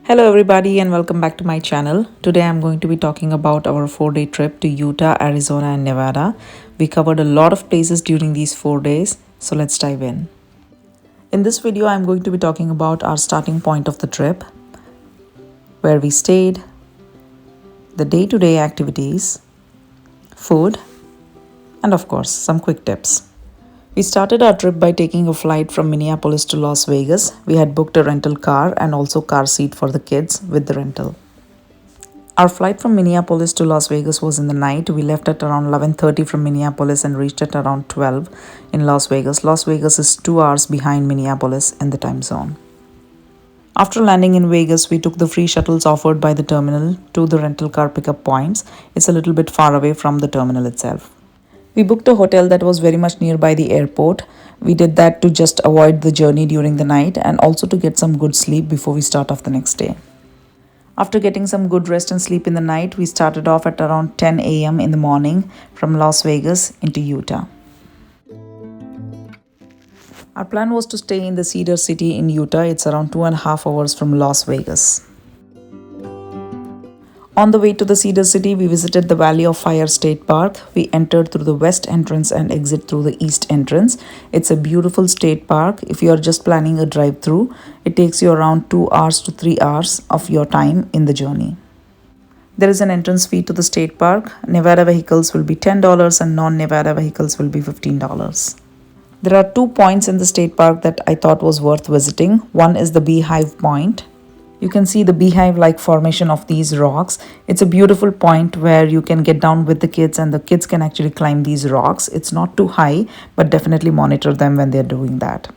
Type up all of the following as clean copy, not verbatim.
Hello everybody and welcome back to my channel. Today I'm going to be talking about our 4-day trip to Utah, Arizona and Nevada. We covered a lot of places during these 4 days, so let's dive in. In this video I'm going to be talking about our starting point of the trip, where we stayed, the day-to-day activities, food, and of course some quick tips. We started our trip by taking a flight from Minneapolis to Las Vegas. We had booked a rental car and also car seat for the kids with the rental. Our flight from Minneapolis to Las Vegas was in the night. We left at around 11:30 from Minneapolis and reached at around 12 in Las Vegas. Las Vegas is 2 hours behind Minneapolis in the time zone. After landing in Vegas, we took the free shuttles offered by the terminal to the rental car pickup points. It's a little bit far away from the terminal itself. We booked a hotel that was very much nearby the airport. We did that to just avoid the journey during the night and also to get some good sleep before we start off the next day. After getting some good rest and sleep in the night, we started off at around 10 a.m. in the morning from Las Vegas into Utah. Our plan was to stay in the Cedar City in Utah. It's around 2.5 hours from Las Vegas. On the way to the Cedar City, we visited the Valley of Fire State Park. We entered through the west entrance and exit through the east entrance. It's a beautiful state park. If you are just planning a drive-through, it takes you around 2 hours to 3 hours of your time in the journey. There is an entrance fee to the state park. Nevada vehicles will be $10 and non-Nevada vehicles will be $15. There are 2 points in the state park that I thought was worth visiting. One is the Beehive point. You can see the beehive-like formation of these rocks. It's a beautiful point where you can get down with the kids and the kids can actually climb these rocks. It's not too high, but definitely monitor them when they're doing that.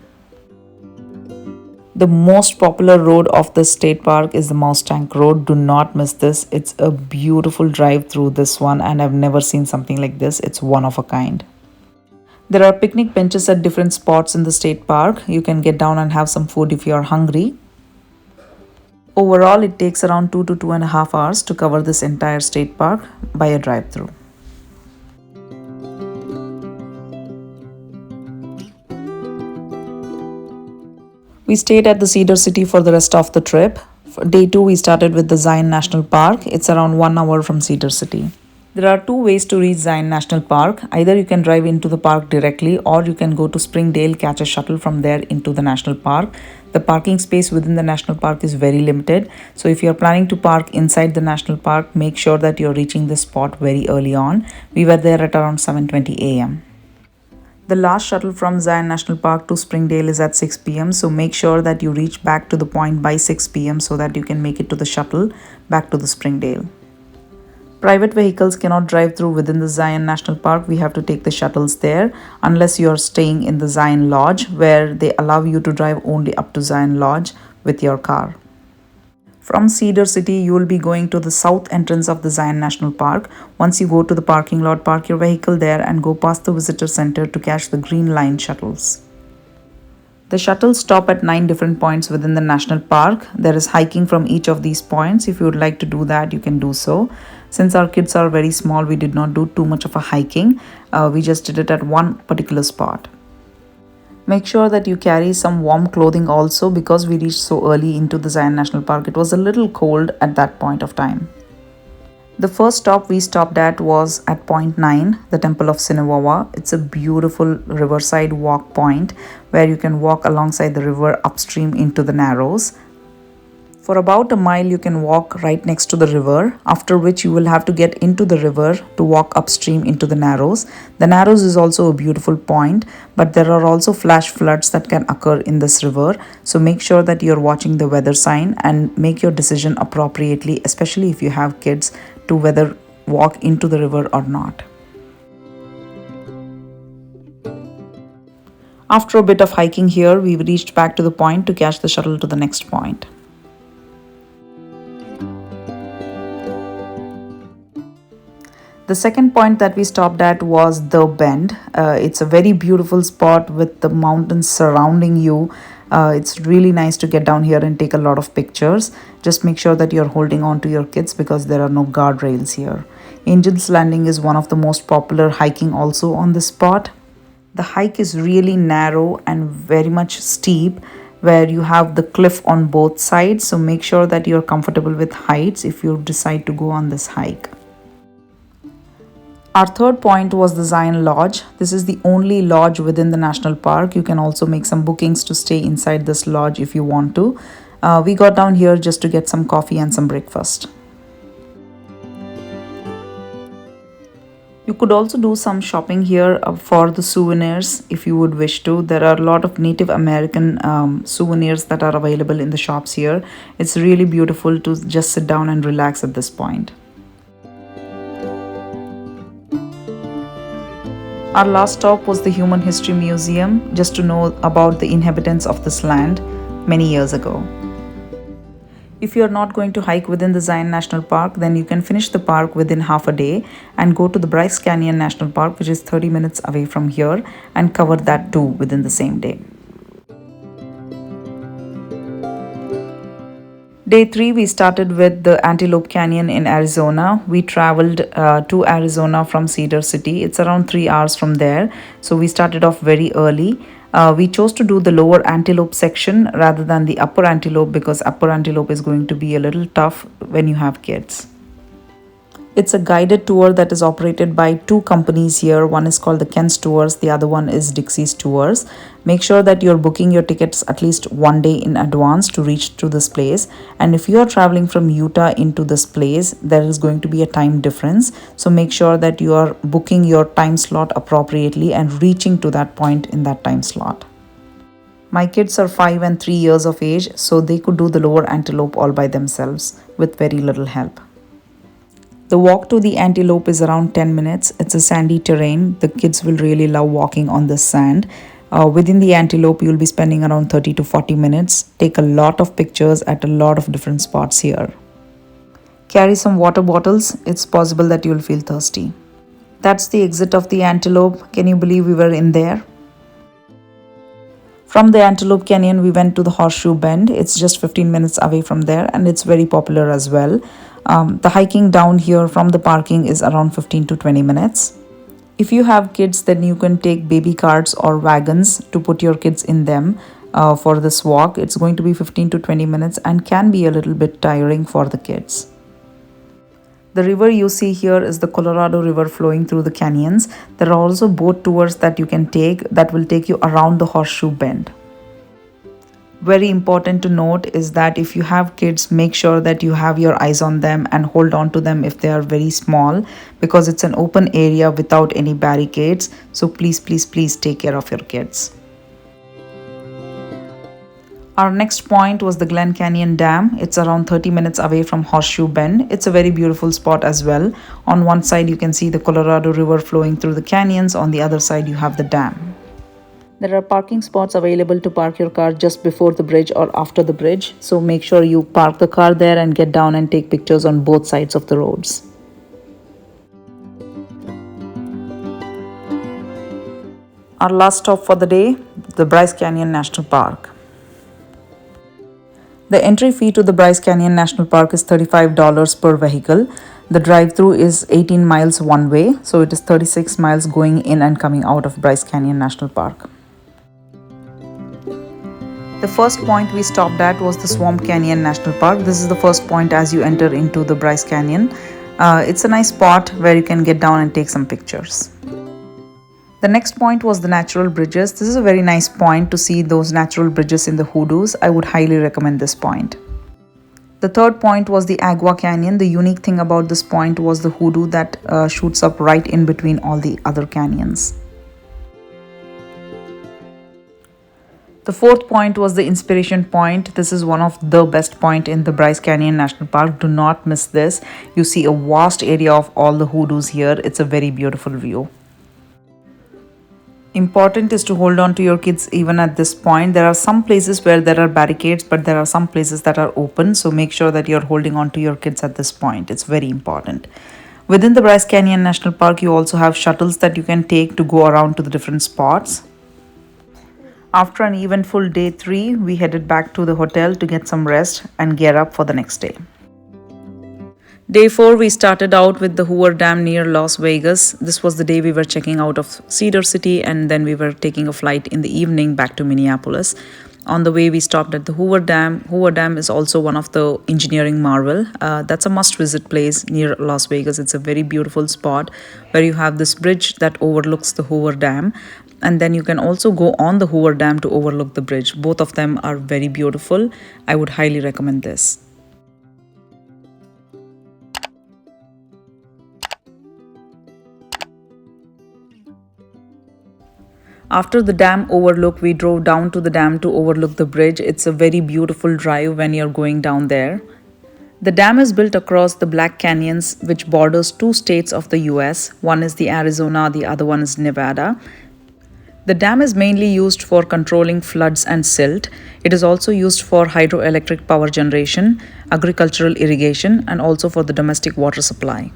The most popular road of the state park is the Mustang Road. Do not miss this. It's a beautiful drive through this one and I've never seen something like this. It's one of a kind. There are picnic benches at different spots in the state park. You can get down and have some food if you are hungry. Overall, it takes around 2 to 2.5 hours to cover this entire state park by a drive-through. We stayed at the Cedar City for the rest of the trip. For day 2, we started with the Zion National Park. It's around 1 hour from Cedar City. There are 2 ways to reach Zion National Park. Either you can drive into the park directly or you can go to Springdale, catch a shuttle from there into the national park. The parking space within the national park is very limited. So if you're planning to park inside the national park, make sure that you're reaching the spot very early on. We were there at around 7:20 a.m. The last shuttle from Zion National Park to Springdale is at 6 p.m. So make sure that you reach back to the point by 6 p.m. so that you can make it to the shuttle back to the Springdale. Private vehicles cannot drive through within the Zion National Park. We have to take the shuttles there unless you are staying in the Zion Lodge, where they allow you to drive only up to Zion Lodge with your car. From Cedar City, you will be going to the south entrance of the Zion National Park. Once you go to the parking lot, park your vehicle there and go past the visitor center to catch the Green Line shuttles. The shuttles stop at 9 different points within the national park. There is hiking from each of these points. If you would like to do that, you can do so. Since our kids are very small, we did not do too much of a hiking. We just did it at one particular spot. Make sure that you carry some warm clothing also because we reached so early into the Zion National Park. It was a little cold at that point of time. The first stop we stopped at was at point 9, the Temple of Sinawava. It's a beautiful riverside walk point where you can walk alongside the river upstream into the Narrows. For about a mile, you can walk right next to the river, after which you will have to get into the river to walk upstream into the Narrows. The Narrows is also a beautiful point, but there are also flash floods that can occur in this river. So make sure that you're watching the weather sign and make your decision appropriately, especially if you have kids, to whether walk into the river or not. After a bit of hiking here, we reached back to the point to catch the shuttle to the next point. The second point that we stopped at was The Bend. It's a very beautiful spot with the mountains surrounding you. It's really nice to get down here and take a lot of pictures. Just make sure that you're holding on to your kids because there are no guardrails here. Angel's Landing is one of the most popular hiking also on this spot. The hike is really narrow and very much steep, where you have the cliff on both sides, so make sure that you're comfortable with heights if you decide to go on this hike. Our third point was the Zion Lodge. This is the only lodge within the national park. You can also make some bookings to stay inside this lodge if you want to. We got down here just to get some coffee and some breakfast. You could also do some shopping here for the souvenirs if you would wish to. There are a lot of Native American souvenirs that are available in the shops here. It's really beautiful to just sit down and relax at this point. Our last stop was the Human History Museum, just to know about the inhabitants of this land many years ago. If you are not going to hike within the Zion National Park, then you can finish the park within half a day and go to the Bryce Canyon National Park, which is 30 minutes away from here, and cover that too within the same day. Day 3, we started with the Antelope Canyon in Arizona. We traveled to Arizona from Cedar City. It's around 3 hours from there. So we started off very early. We chose to do the lower Antelope section rather than the upper Antelope because upper Antelope is going to be a little tough when you have kids. It's a guided tour that is operated by 2 companies here. One is called the Ken's Tours, the other one is Dixie's Tours. Make sure that you're booking your tickets at least 1 day in advance to reach to this place. And if you are traveling from Utah into this place, there is going to be a time difference. So make sure that you are booking your time slot appropriately and reaching to that point in that time slot. My kids are 5 and 3 years of age, so they could do the lower Antelope all by themselves with very little help. The walk to the Antelope is around 10 minutes. It's a sandy terrain. The kids will really love walking on this sand. Within the Antelope, you'll be spending around 30 to 40 minutes. Take a lot of pictures at a lot of different spots here. Carry some water bottles. It's possible that you'll feel thirsty. That's the exit of the Antelope. Can you believe we were in there? From the Antelope Canyon, we went to the Horseshoe Bend. It's just 15 minutes away from there and it's very popular as well. The hiking down here from the parking is around 15 to 20 minutes. If you have kids, then you can take baby carts or wagons to put your kids in them for this walk. It's going to be 15 to 20 minutes and can be a little bit tiring for the kids. The river you see here is the Colorado River flowing through the canyons. There are also boat tours that you can take that will take you around the Horseshoe Bend. Very important to note is that if you have kids, make sure that you have your eyes on them and hold on to them if they are very small, because it's an open area without any barricades. So please take care of your kids. Our next point was the Glen Canyon Dam. It's around 30 minutes away from Horseshoe Bend. It's a very beautiful spot as well. On one side you can see the Colorado River flowing through the canyons. On the other side you have the dam. There are parking spots available to park your car just before the bridge or after the bridge. So make sure you park the car there and get down and take pictures on both sides of the roads. Our last stop for the day, the Bryce Canyon National Park. The entry fee to the Bryce Canyon National Park is $35 per vehicle. The drive-through is 18 miles one way, so it is 36 miles going in and coming out of Bryce Canyon National Park. The first point we stopped at was the Swamp Canyon National Park. This is the first point as you enter into the Bryce Canyon. It's a nice spot where you can get down and take some pictures. The next point was the natural bridges. This is a very nice point to see those natural bridges in the hoodoos. I would highly recommend this point. The third point was the Agua Canyon. The unique thing about this point was the hoodoo that shoots up right in between all the other canyons. The fourth point was the Inspiration Point. This is one of the best point in the Bryce Canyon National Park. Do not miss this. You see a vast area of all the hoodoos here. It's a very beautiful view. Important is to hold on to your kids even at this point. There are some places where there are barricades, but there are some places that are open. So make sure that you're holding on to your kids at this point. It's very important. Within the Bryce Canyon National Park, you also have shuttles that you can take to go around to the different spots. After an eventful day 3, we headed back to the hotel to get some rest and gear up for the next day. Day 4, we started out with the Hoover Dam near Las Vegas. This was the day we were checking out of Cedar City, and then we were taking a flight in the evening back to Minneapolis. On the way, we stopped at the Hoover Dam. Hoover Dam is also one of the engineering marvel. That's a must-visit place near Las Vegas. It's a very beautiful spot where you have this bridge that overlooks the Hoover Dam. And then you can also go on the Hoover Dam to overlook the bridge. Both of them are very beautiful. I would highly recommend this. After the dam overlook, we drove down to the dam to overlook the bridge. It's a very beautiful drive when you're going down there. The dam is built across the Black Canyons, which borders two states of the US. One is the Arizona, the other one is Nevada. The dam is mainly used for controlling floods and silt. It is also used for hydroelectric power generation, agricultural irrigation, and also for the domestic water supply.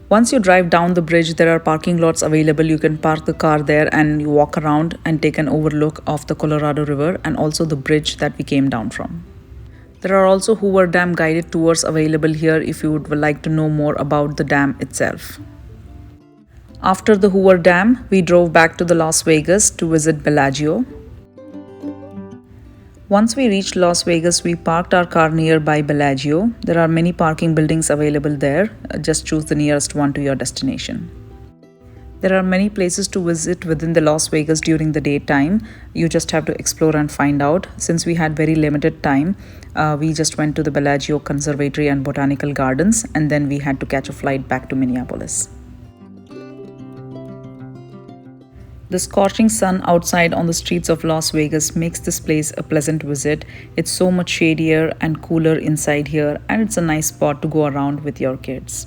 Once you drive down the bridge, there are parking lots available. You can park the car there and you walk around and take an overlook of the Colorado River and also the bridge that we came down from. There are also Hoover Dam guided tours available here if you would like to know more about the dam itself. After the Hoover Dam, we drove back to the Las Vegas to visit Bellagio. Once we reached Las Vegas, we parked our car nearby Bellagio. There are many parking buildings available there. Just choose the nearest one to your destination. There are many places to visit within the Las Vegas during the daytime. You just have to explore and find out. Since we had very limited time, we just went to the Bellagio Conservatory and Botanical Gardens, and then we had to catch a flight back to Minneapolis. The scorching sun outside on the streets of Las Vegas makes this place a pleasant visit. It's so much shadier and cooler inside here, and it's a nice spot to go around with your kids.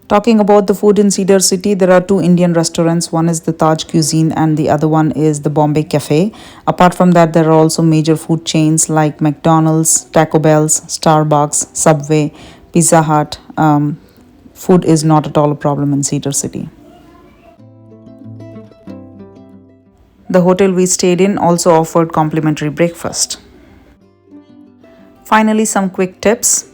Talking about the food in Cedar City, there are two Indian restaurants. One is the Taj Cuisine and the other one is the Bombay Cafe. Apart from that, there are also major food chains like McDonald's, Taco Bell's, Starbucks, Subway, Pizza Hut. Food is not at all a problem in Cedar City. The hotel we stayed in also offered complimentary breakfast. Finally, some quick tips.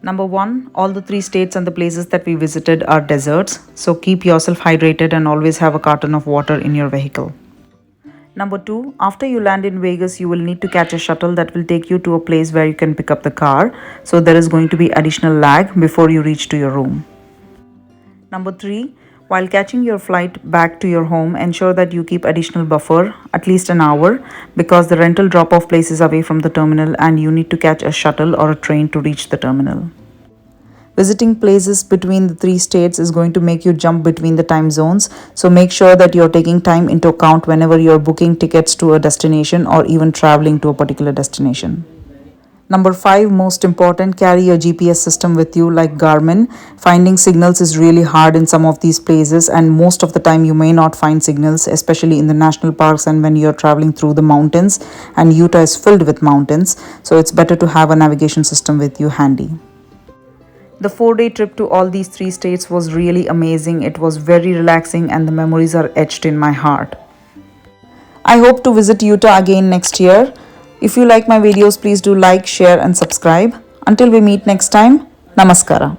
Number 1, all the 3 states and the places that we visited are deserts, so keep yourself hydrated and always have a carton of water in your vehicle. Number 2, after you land in Vegas, you will need to catch a shuttle that will take you to a place where you can pick up the car, so there is going to be additional lag before you reach to your room. Number 3, while catching your flight back to your home, ensure that you keep additional buffer, at least an hour, because the rental drop-off place is away from the terminal and you need to catch a shuttle or a train to reach the terminal. Visiting places between the 3 states is going to make you jump between the time zones, so make sure that you're taking time into account whenever you're booking tickets to a destination or even traveling to a particular destination. Number 5, most important, carry your GPS system with you like Garmin. Finding signals is really hard in some of these places, and most of the time you may not find signals, especially in the national parks and when you're traveling through the mountains, and Utah is filled with mountains, so it's better to have a navigation system with you handy. The 4-day trip to all these 3 states was really amazing. It was very relaxing and the memories are etched in my heart. I hope to visit Utah again next year. If you like my videos, please do like, share and subscribe. Until we meet next time, Namaskara.